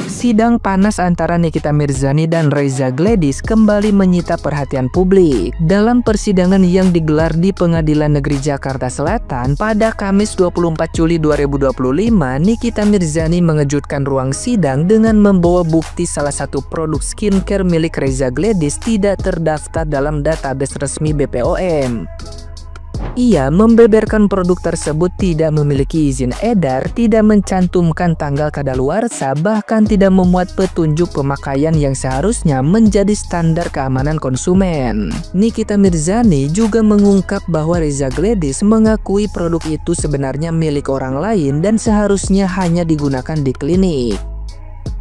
Sidang panas antara Nikita Mirzani dan Reza Gledys kembali menyita perhatian publik. Dalam persidangan yang digelar di Pengadilan Negeri Jakarta Selatan pada Kamis 24 Juli 2025, Nikita Mirzani mengejutkan ruang sidang dengan membawa bukti salah satu produk skincare milik Reza Gledys tidak terdaftar dalam database resmi BPOM. Ia membeberkan produk tersebut tidak memiliki izin edar, tidak mencantumkan tanggal kadaluarsa, bahkan tidak memuat petunjuk pemakaian yang seharusnya menjadi standar keamanan konsumen. Nikita Mirzani juga mengungkap bahwa Reza Gledys mengakui produk itu sebenarnya milik orang lain dan seharusnya hanya digunakan di klinik.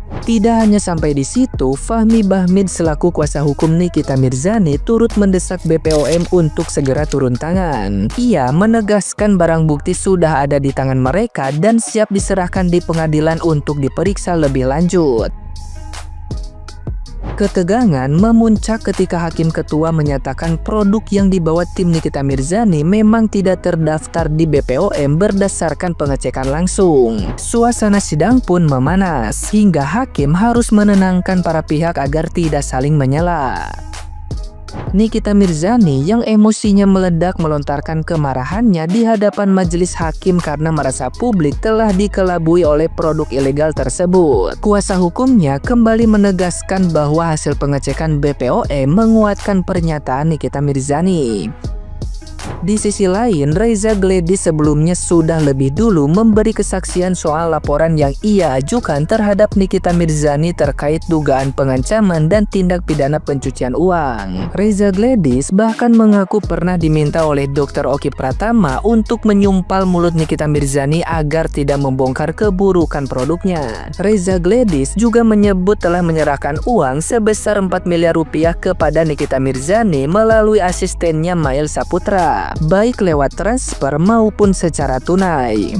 Tidak hanya sampai di situ, Fahmi Bahmid selaku kuasa hukum Nikita Mirzani turut mendesak BPOM untuk segera turun tangan. Ia menegaskan barang bukti sudah ada di tangan mereka dan siap diserahkan di pengadilan untuk diperiksa lebih lanjut. Ketegangan memuncak ketika Hakim Ketua menyatakan produk yang dibawa tim Nikita Mirzani memang tidak terdaftar di BPOM berdasarkan pengecekan langsung. Suasana sidang pun memanas, hingga Hakim harus menenangkan para pihak agar tidak saling menyela. Nikita Mirzani yang emosinya meledak melontarkan kemarahannya di hadapan majelis hakim karena merasa publik telah dikelabui oleh produk ilegal tersebut. Kuasa hukumnya kembali menegaskan bahwa hasil pengecekan BPOM menguatkan pernyataan Nikita Mirzani. Di sisi lain, Reza Gledys sebelumnya sudah lebih dulu memberi kesaksian soal laporan yang ia ajukan terhadap Nikita Mirzani terkait dugaan pengancaman dan tindak pidana pencucian uang. Reza Gledys bahkan mengaku pernah diminta oleh Dr. Oki Pratama untuk menyumpal mulut Nikita Mirzani agar tidak membongkar keburukan produknya. Reza Gledys juga menyebut telah menyerahkan uang sebesar 4 miliar rupiah kepada Nikita Mirzani melalui asistennya Mail Saputra, baik lewat transfer maupun secara tunai.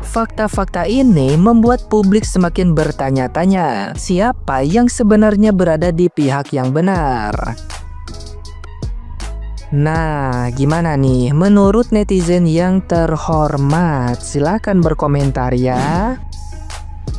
Fakta-fakta ini membuat publik semakin bertanya-tanya, siapa yang sebenarnya berada di pihak yang benar. Nah, gimana nih menurut netizen yang terhormat? Silahkan berkomentar ya.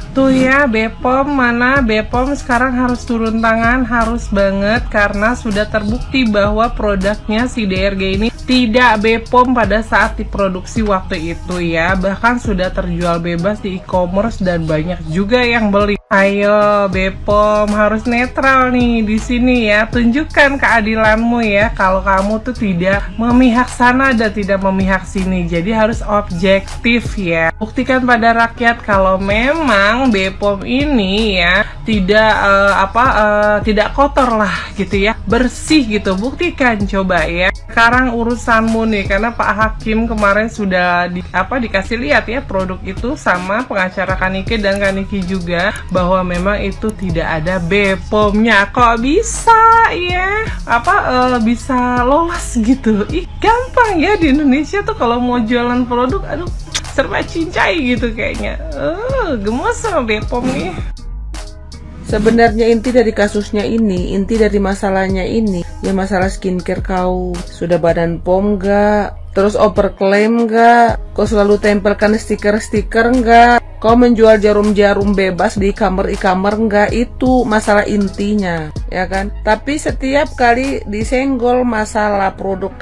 Tuh ya, BPOM mana? BPOM sekarang harus turun tangan, harus banget, karena sudah terbukti bahwa produknya si DRG ini tidak BPOM pada saat diproduksi waktu itu ya. Bahkan sudah terjual bebas di e-commerce dan banyak juga yang beli. Ayo BPOM harus netral nih di sini ya. Tunjukkan keadilanmu ya. Kalau kamu tuh tidak memihak sana dan tidak memihak sini. Jadi harus objektif ya. Buktikan pada rakyat kalau memang BPOM ini ya tidak kotor lah gitu ya. Bersih gitu. Buktikan coba ya. Sekarang urusanmu nih, karena Pak Hakim kemarin sudah dikasih lihat ya produk itu sama pengacara Kaniki dan Kaniki juga bahwa memang itu tidak ada BPOM-nya. Kok bisa ya bisa lolos gitu? Ih, gampang ya di Indonesia tuh kalau mau jualan produk, aduh serba cincai gitu kayaknya. Gemes sama BPOM nih. Sebenarnya inti dari kasusnya ini, inti dari masalahnya ini, ya masalah skincare kau. Sudah badan POM gak? Terus overclaim gak? Kau selalu tempelkan stiker-stiker gak? Kau menjual jarum-jarum bebas di e-commerce enggak? Itu masalah intinya, ya kan? Tapi setiap kali disenggol masalah produk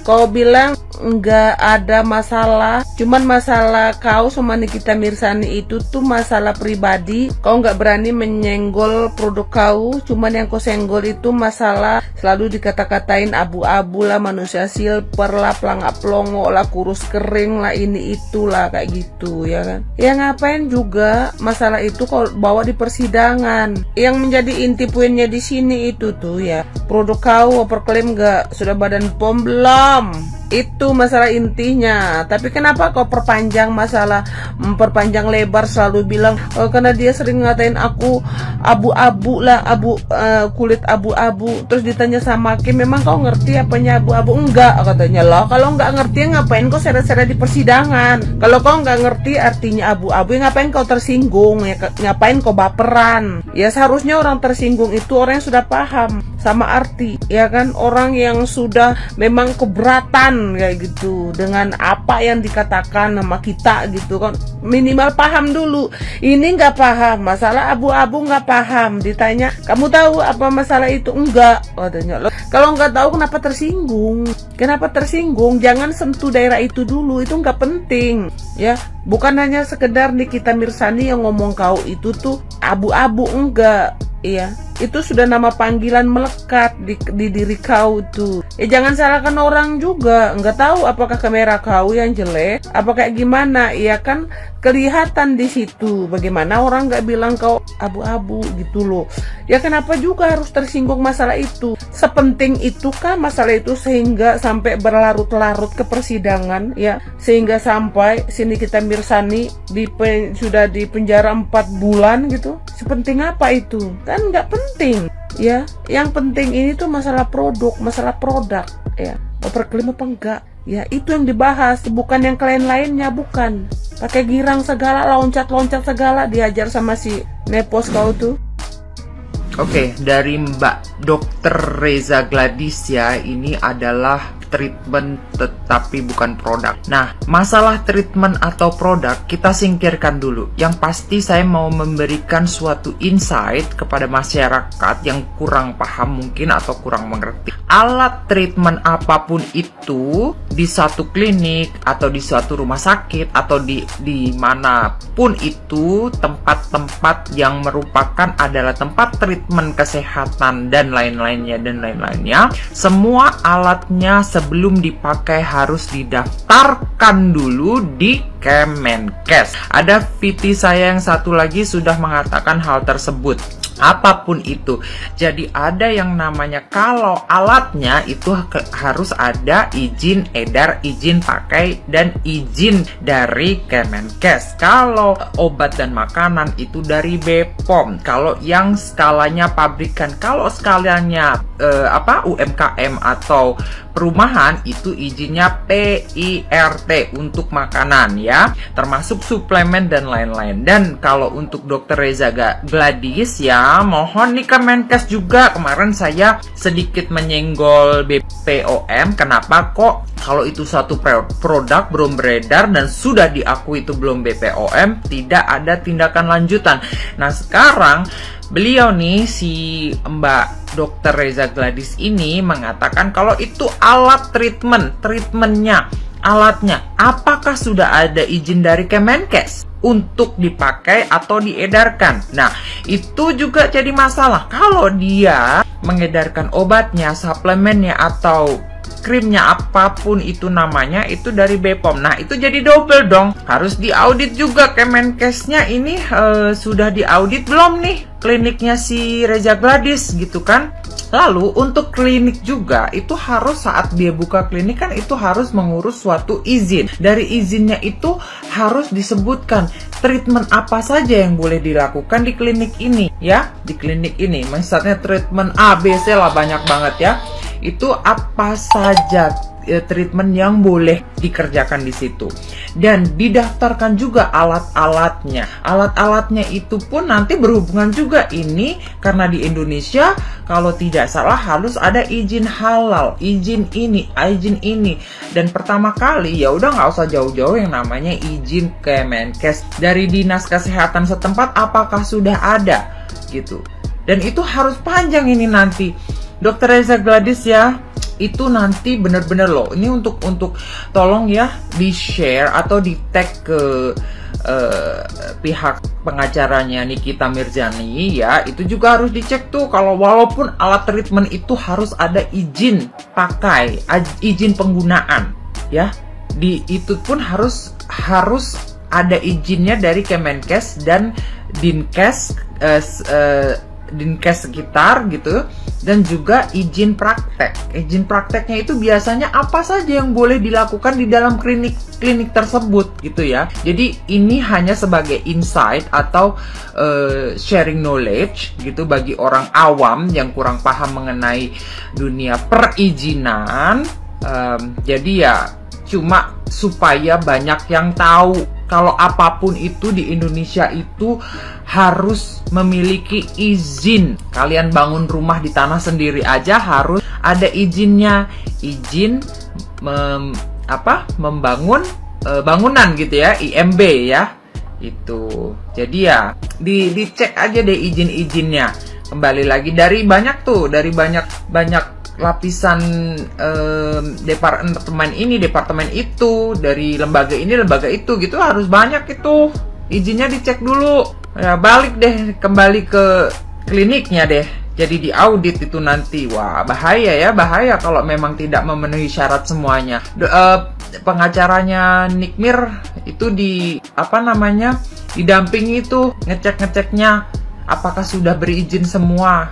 kau bilang enggak ada masalah, cuman masalah kau sama Nikita Mirzani itu tuh masalah pribadi. Kau nggak berani menyenggol produk kau, cuman yang kau senggol itu masalah selalu dikata-katain abu-abu lah, manusia silver lah, pelangak pelongo lah, kurus kering lah, ini itulah kayak gitu, ya kan? Yang ngapain juga masalah itu kalau bawa di persidangan. Yang menjadi inti poinnya di sini itu tuh ya, produk kau overclaim gak? Sudah badan POM belum? Itu masalah intinya. Tapi kenapa kau perpanjang masalah, memperpanjang lebar, selalu bilang karena dia sering ngatain aku abu-abu lah, kulit abu-abu. Terus ditanya sama Hakim, memang kau ngerti apanya abu-abu? Enggak, katanya. Loh, kalau nggak ngerti ngapain kau seret-seret di persidangan? Kalau kau nggak ngerti artinya abu-abu, ngapain kau tersinggung? Ya, ngapain kau baperan? Ya seharusnya orang tersinggung itu orang yang sudah paham sama arti, ya kan? Orang yang sudah memang keberatan aman kayak gitu dengan apa yang dikatakan sama kita gitu kan, minimal paham dulu. Ini nggak paham masalah abu-abu, nggak paham, ditanya kamu tahu apa masalah itu, enggak katanya. Kalau nggak tahu kenapa tersinggung, jangan sentuh daerah itu dulu, itu nggak penting ya. Bukan hanya sekedar Nikita Mirzani yang ngomong kau itu tuh abu-abu, enggak. Iya, itu sudah nama panggilan melekat di diri kau tuh. Jangan salahkan orang juga. Nggak tahu apakah kamera kau yang jelek, apa kayak gimana. Iya kan kelihatan di situ. Bagaimana orang nggak bilang kau abu-abu gitu loh. Ya kenapa juga harus tersinggung masalah itu? Sepenting itukah masalah itu sehingga sampai berlarut-larut ke persidangan ya? Sehingga sampai si Nikita Mirzani sudah di penjara 4 bulan gitu. Sepenting apa itu? Kan nggak penting ya. Yang penting ini tuh masalah produk ya. Overclaim apa enggak ya, itu yang dibahas, bukan yang lain-lainnya. Bukan pakai girang segala, loncat-loncat segala, diajar sama si Nepos kau tuh. Oke, dari Mbak Dr. Reza Gladys ya, ini adalah treatment tetapi bukan produk. Nah, masalah treatment atau produk kita singkirkan dulu. Yang pasti saya mau memberikan suatu insight kepada masyarakat yang kurang paham mungkin atau kurang mengerti. Alat treatment apapun itu di suatu klinik atau di suatu rumah sakit atau di manapun itu, tempat-tempat yang merupakan adalah tempat treatment kesehatan dan lain-lainnya, semua alatnya sebelum dipakai harus didaftarkan dulu di Kemenkes. Ada VT saya yang satu lagi sudah mengatakan hal tersebut. Apapun itu, jadi ada yang namanya kalau alatnya itu harus ada izin edar, izin pakai, dan izin dari Kemenkes. Kalau obat dan makanan itu dari BPOM. Kalau yang skalanya pabrikan, kalau skalanya UMKM atau perumahan itu izinnya PIRT untuk makanan ya, termasuk suplemen dan lain-lain. Dan kalau untuk Dr. Reza Gladys ya, mohon nih Kemenkes juga, kemarin saya sedikit menyenggol BPOM. Kenapa kok kalau itu satu produk belum beredar dan sudah diakui itu belum BPOM, tidak ada tindakan lanjutan. Nah sekarang beliau nih, si Mbak Dr. Reza Gladys ini mengatakan kalau itu alat treatmentnya, alatnya, apakah sudah ada izin dari Kemenkes untuk dipakai atau diedarkan? Nah, itu juga jadi masalah. Kalau dia mengedarkan obatnya, suplemennya, atau krimnya, apapun itu namanya, itu dari BPOM. Nah, itu jadi double dong. Harus diaudit juga Kemenkesnya ini, sudah diaudit belum nih kliniknya si Reza Gladys gitu kan. Lalu untuk klinik juga itu harus saat dia buka klinik kan itu harus mengurus suatu izin. Dari izinnya itu harus disebutkan treatment apa saja yang boleh dilakukan di klinik ini ya. Di klinik ini misalnya treatment A, B, C lah, banyak banget ya. Itu apa saja treatment yang boleh dikerjakan di situ, dan didaftarkan juga alat-alatnya. Alat-alatnya itu pun nanti berhubungan juga ini, karena di Indonesia kalau tidak salah harus ada izin halal, izin ini, dan pertama kali ya udah nggak usah jauh-jauh yang namanya izin Kemenkes dari dinas kesehatan setempat, apakah sudah ada gitu. Dan itu harus panjang ini nanti. Dr. Reza Gladys ya, itu nanti bener-bener loh, ini untuk tolong ya di share atau di tag ke pihak pengacaranya Nikita Mirzani ya. Itu juga harus dicek tuh, kalau walaupun alat treatment itu harus ada izin pakai, izin penggunaan ya, itu pun harus ada izinnya dari Kemenkes dan Dinkes sekitar gitu, dan juga izin praktek. Izin prakteknya itu biasanya apa saja yang boleh dilakukan di dalam klinik tersebut gitu ya. Jadi ini hanya sebagai insight atau sharing knowledge gitu bagi orang awam yang kurang paham mengenai dunia perizinan. Jadi ya cuma supaya banyak yang tahu kalau apapun itu di Indonesia itu harus memiliki izin. Kalian bangun rumah di tanah sendiri aja harus ada izinnya. Izin membangun bangunan gitu ya, IMB ya. Itu. Jadi ya dicek aja deh izin-izinnya. Kembali lagi dari banyak lapisan departemen ini, departemen itu, dari lembaga ini, lembaga itu gitu, harus banyak itu. Izinnya dicek dulu. Ya, balik deh kembali ke kliniknya deh. Jadi diaudit itu nanti. Wah, bahaya ya, bahaya kalau memang tidak memenuhi syarat semuanya. Pengacaranya Nikmir itu didampingi itu ngecek-ngeceknya apakah sudah berizin semua.